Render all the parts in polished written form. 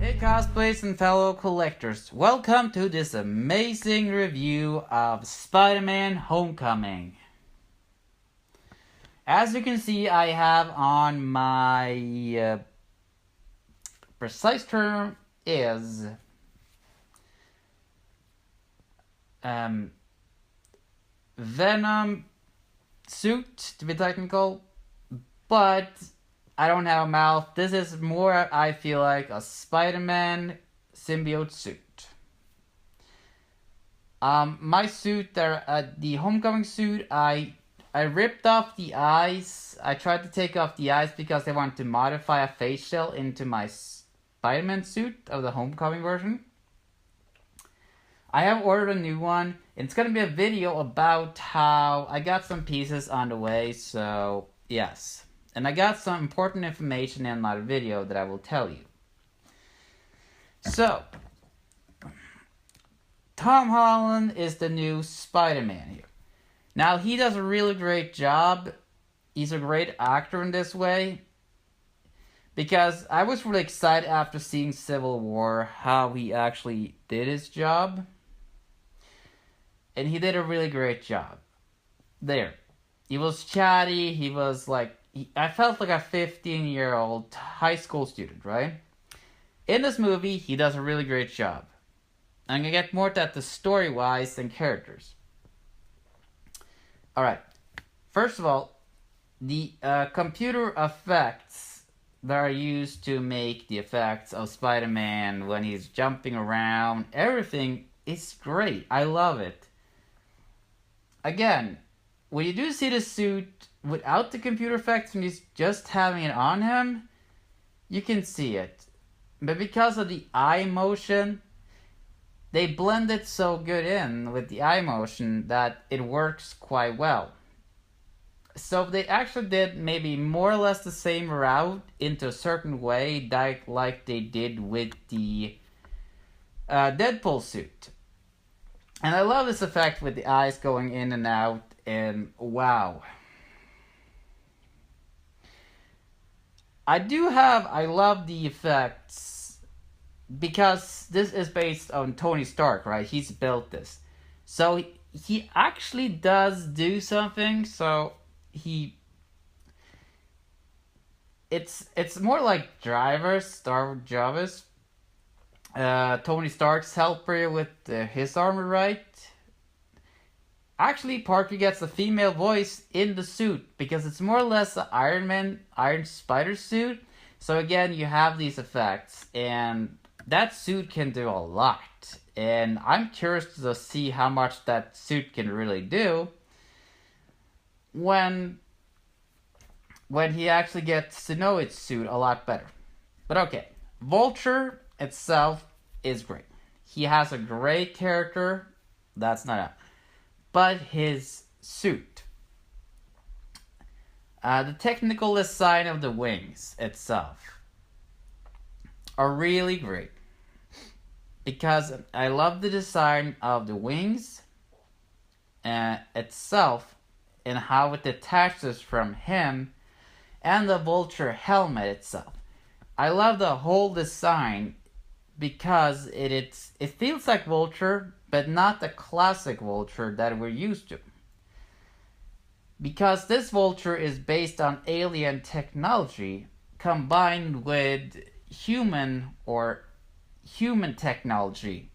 Hey cosplays and fellow collectors, welcome to this amazing review of Spider-Man Homecoming. As you can see, I have on my precise term is Venom suit, to be technical, but I don't have a mouth. This is more, I feel like, a Spider-Man symbiote suit. My suit, the Homecoming suit, I ripped off the eyes. I tried to take off the eyes because I wanted to modify a face shell into my Spider-Man suit of the Homecoming version. I have ordered a new one. It's gonna be a video about how I got some pieces on the way, so yes. And I got some important information in my video that I will tell you. So, Tom Holland is the new Spider-Man here. Now, he does a really great job. He's a great actor in this way. Because I was really excited after seeing Civil War how he actually did his job. And he did a really great job. There. He was chatty, he was like... I felt like a 15-year-old high school student, right? In this movie, he does a really great job. I'm gonna get more to that story-wise than characters. Alright. First of all, the computer effects that are used to make the effects of Spider-Man when he's jumping around, everything is great. I love it. Again, when you do see the suit without the computer effects, when he's just having it on him, you can see it. But because of the eye motion, they blend it so good in with the eye motion that it works quite well. So they actually did maybe more or less the same route into a certain way like they did with the Deadpool suit. And I love this effect with the eyes going in and out, and wow. I love the effects because this is based on Tony Stark, right? He's built this. So he actually does do something, so it's more like Star Jarvis. Tony Stark's helper with his armor, right? Actually, Parker gets a female voice in the suit because it's more or less the Iron Spider suit. So again, you have these effects, and that suit can do a lot. And I'm curious to see how much that suit can really do when he actually gets to know its suit a lot better. But okay, Vulture itself is great. He has a great character. That's not it. But his suit. The technical design of the wings itself are really great. Because I love the design of the wings itself and how it detaches from him and the Vulture helmet itself. I love the whole design because it feels like Vulture, but not the classic Vulture that we're used to. Because this Vulture is based on alien technology combined with human technology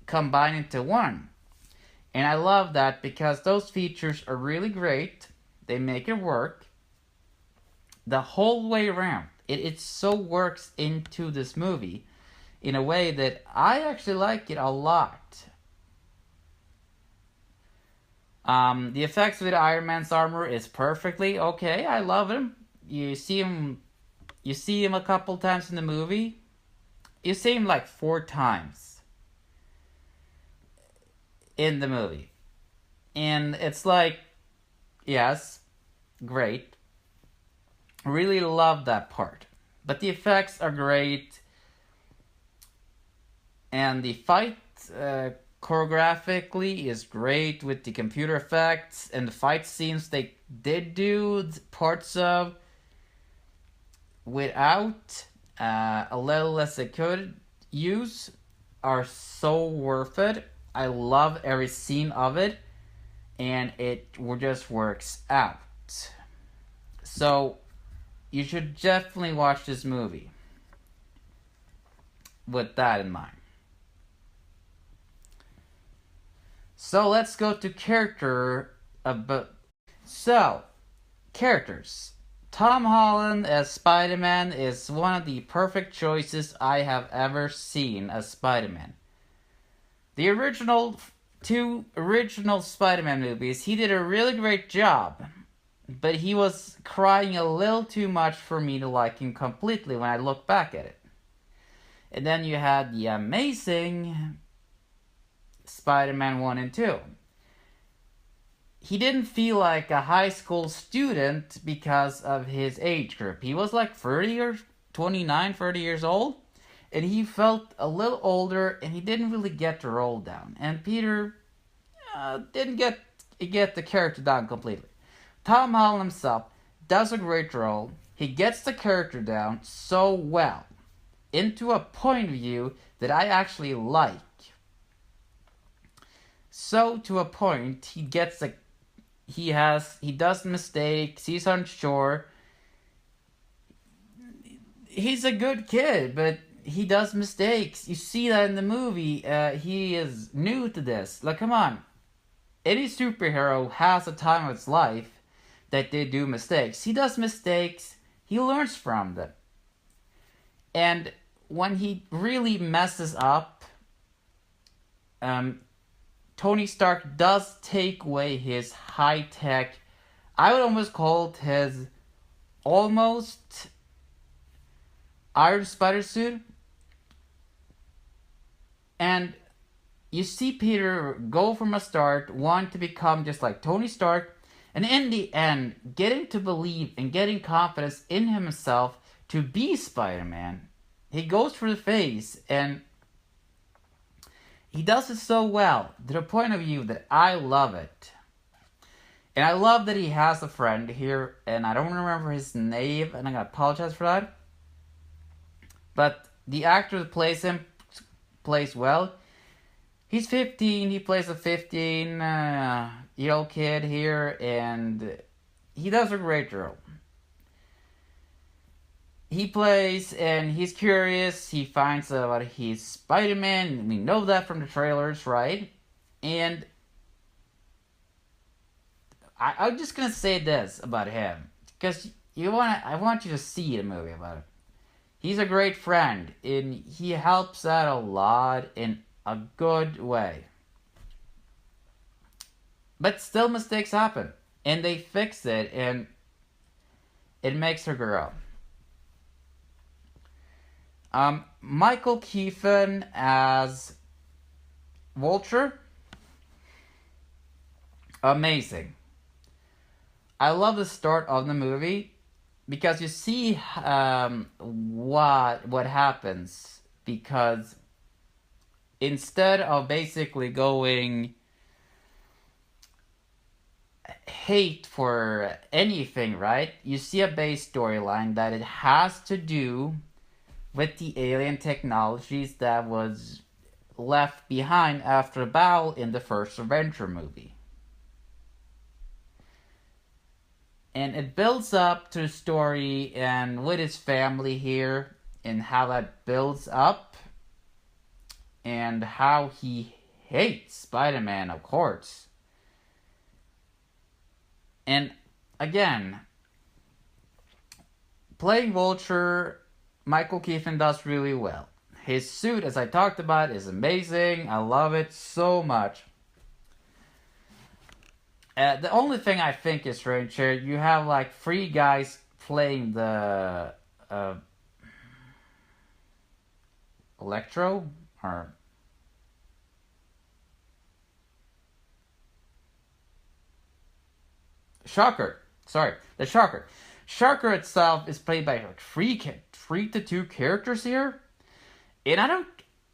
combined into one. And I love that because those features are really great. They make it work the whole way around. It so works into this movie in a way that I actually like it a lot. The effects with Iron Man's armor is perfectly okay. I love him. You see him a couple times in the movie. You see him like 4 times in the movie. And it's like, yes, great. Really love that part. But the effects are great. And the fight choreographically is great with the computer effects. And the fight scenes they did do parts of without a little as it could use, are so worth it. I love every scene of it, and it just works out. So, you should definitely watch this movie with that in mind. So, let's go to characters. Tom Holland as Spider-Man is one of the perfect choices I have ever seen as Spider-Man. The two original Spider-Man movies, he did a really great job, but he was crying a little too much for me to like him completely when I look back at it. And then you had the amazing Spider-Man 1 and 2. He didn't feel like a high school student because of his age group. He was like 30 or 29, 30 years old. And he felt a little older, and he didn't really get the role down. And Peter didn't get the character down completely. Tom Holland himself does a great role. He gets the character down so well, into a point of view that I actually like. So to a point, he does mistakes, he's unsure. He's a good kid, but he does mistakes. You see that in the movie. He is new to this. Like, come on. Any superhero has a time of his life that they do mistakes. He does mistakes. He learns from them. And when he really messes up, Tony Stark does take away his high-tech, I would almost call it his almost Iron Spider suit. And you see Peter go from a start, want to become just like Tony Stark, and in the end, getting to believe and getting confidence in himself to be Spider-Man. He goes through the phase, and he does it so well, to the point of view that I love it. And I love that he has a friend here, and I don't remember his name, and I'm going to apologize for that. But the actor that plays him plays well. He's 15, he plays a 15-year-old kid here, and he does a great role. He plays, and he's curious, he finds out he's Spider-Man, and we know that from the trailers, right? And I'm just gonna say this about him, because I want you to see the movie about it. He's a great friend, and he helps out a lot in a good way. But still mistakes happen, and they fix it, and it makes her grow. Michael Keaton as Vulture, amazing. I love the start of the movie because you see what happens, because instead of basically going hate for anything, right? You see a base storyline that it has to do with the alien technologies that was left behind after a battle in the first Avenger movie. And it builds up to the story and with his family here, and how that builds up, and how he hates Spider-Man, of course. And again, playing Vulture, Michael Keaton does really well. His suit, as I talked about, is amazing. I love it so much. The only thing I think is strange here, you have like 3 guys playing the Electro, or Shocker. Sorry, the Shocker. Shocker itself is played by like 3 to 2 characters here, and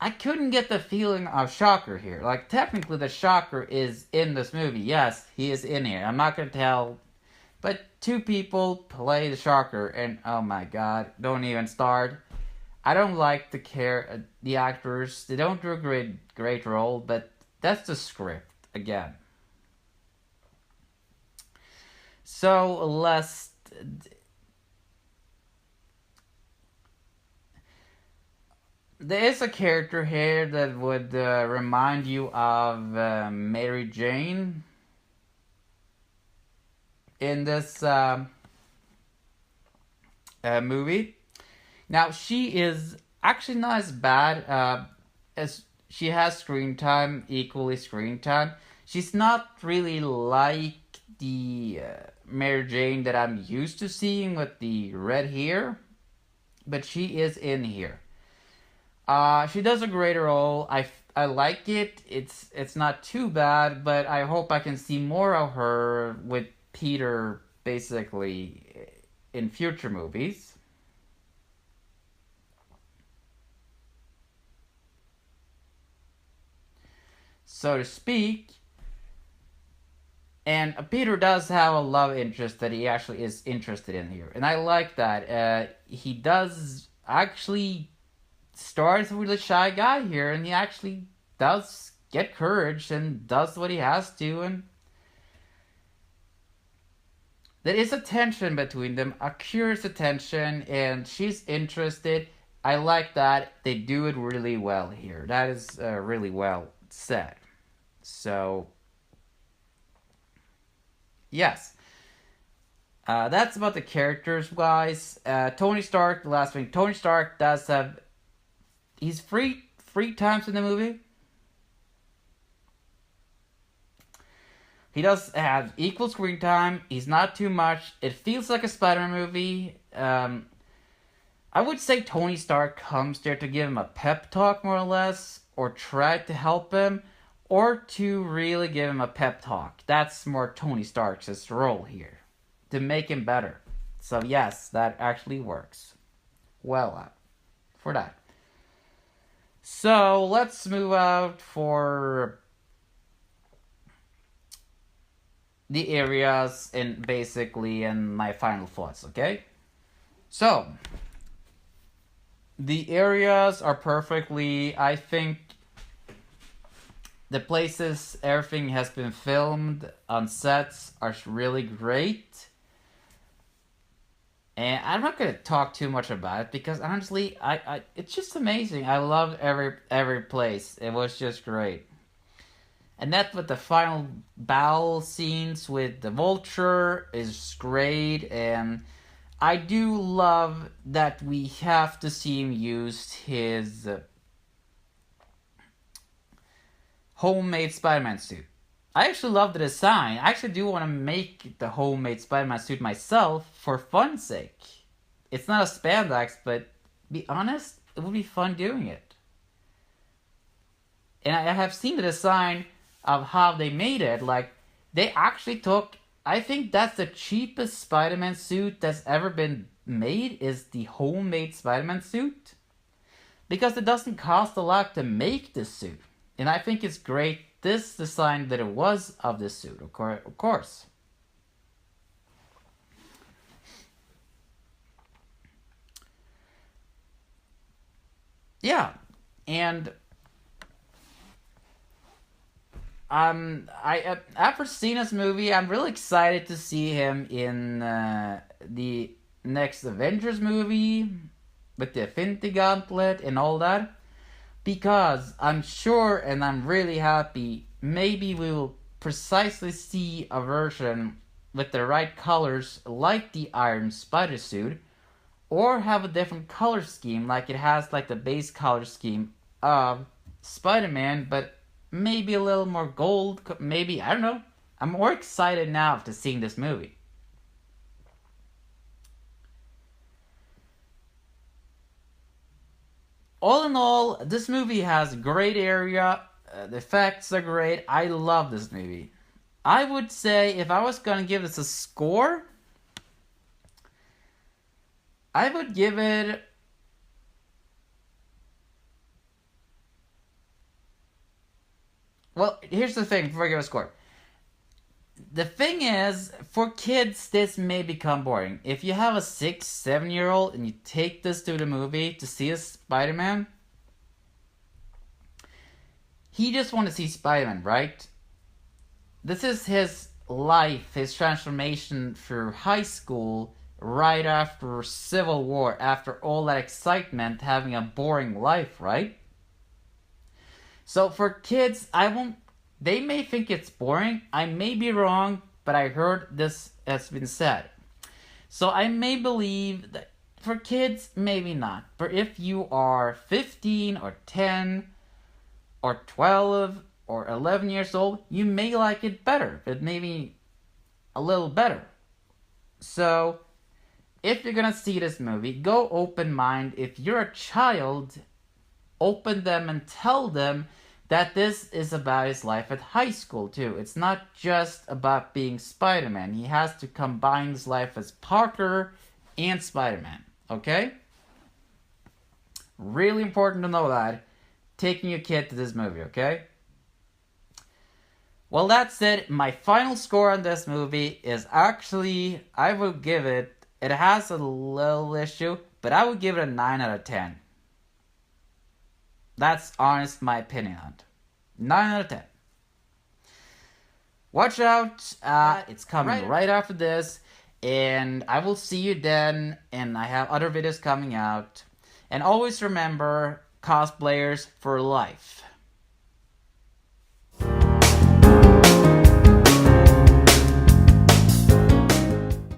I couldn't get the feeling of Shocker here. Like, technically the Shocker is in this movie. Yes, he is in here. I'm not gonna tell, but 2 people play the Shocker, and oh my god, don't even start. I don't like the actors. They don't do a great role, but that's the script again. So let's. There is a character here that would remind you of Mary Jane in this movie. Now, she is actually not as bad as she has screen time, equally screen time. She's not really like the Mary Jane that I'm used to seeing with the red hair, but she is in here. She does a great role. I like it. It's not too bad, but I hope I can see more of her with Peter basically in future movies. So to speak. And Peter does have a love interest that he actually is interested in here. And I like that. He does actually starts with a shy guy here, and he actually does get courage and does what he has to. And there is a tension between them, a curious tension, and she's interested. I like that. They do it really well here. That is really well said. So yes. That's about the characters, guys. Tony Stark, the last thing. Tony Stark does have. He's free times in the movie. He does have equal screen time. He's not too much. It feels like a Spider-Man movie. I would say Tony Stark comes there to give him a pep talk, more or less, or try to help him, or to really give him a pep talk. That's more Tony Stark's role here, to make him better. So yes, that actually works well for that. So let's move out for the areas and basically and my final thoughts, okay? So the areas are perfectly, I think the places everything has been filmed on sets are really great. And I'm not gonna talk too much about it because honestly, I it's just amazing. I loved every place. It was just great. And that with the final battle scenes with the Vulture is great, and I do love that we have to see him use his homemade Spider-Man suit. I actually love the design. I actually do want to make the homemade Spider-Man suit myself for fun's sake. It's not a spandex, but be honest, it would be fun doing it. And I have seen the design of how they made it. Like, they actually took, I think that's the cheapest Spider-Man suit that's ever been made, is the homemade Spider-Man suit. Because it doesn't cost a lot to make this suit. And I think it's great, this design that it was of this suit, of course. Yeah, and after seeing this movie, I'm really excited to see him in the next Avengers movie with the Infinity Gauntlet and all that. Because I'm sure and I'm really happy, maybe we will precisely see a version with the right colors like the Iron Spider suit, or have a different color scheme like it has like the base color scheme of Spider-Man, but maybe a little more gold, maybe, I don't know. I'm more excited now to seeing this movie. All in all, this movie has a great area. The effects are great. I love this movie. I would say if I was gonna give this a score, I would give it. Well, here's the thing before I give a score. the thing is, for kids, this may become boring. If you have a 6, 7-year-old and you take this to the movie to see a Spider-Man, he just wants to see Spider-Man, right? This is his life, his transformation through high school, right after Civil War, after all that excitement, having a boring life, right? So for kids, they may think it's boring. I may be wrong, but I heard this has been said. So I may believe that for kids, maybe not. But if you are 15 or 10 or 12 or 11 years old, you may like it better, but maybe a little better. So if you're gonna see this movie, go open mind. If you're a child, open them and tell them that this is about his life at high school too. It's not just about being Spider-Man. He has to combine his life as Parker and Spider-Man. Okay? Really important to know that. Taking your kid to this movie, okay? Well, that's it. My final score on this movie is actually, I will give it has a little issue, but I would give it a 9 out of 10. That's honest, my opinion on it. 9 out of 10. Watch out. It's coming right after this. And I will see you then. And I have other videos coming out. And always remember, cosplayers for life.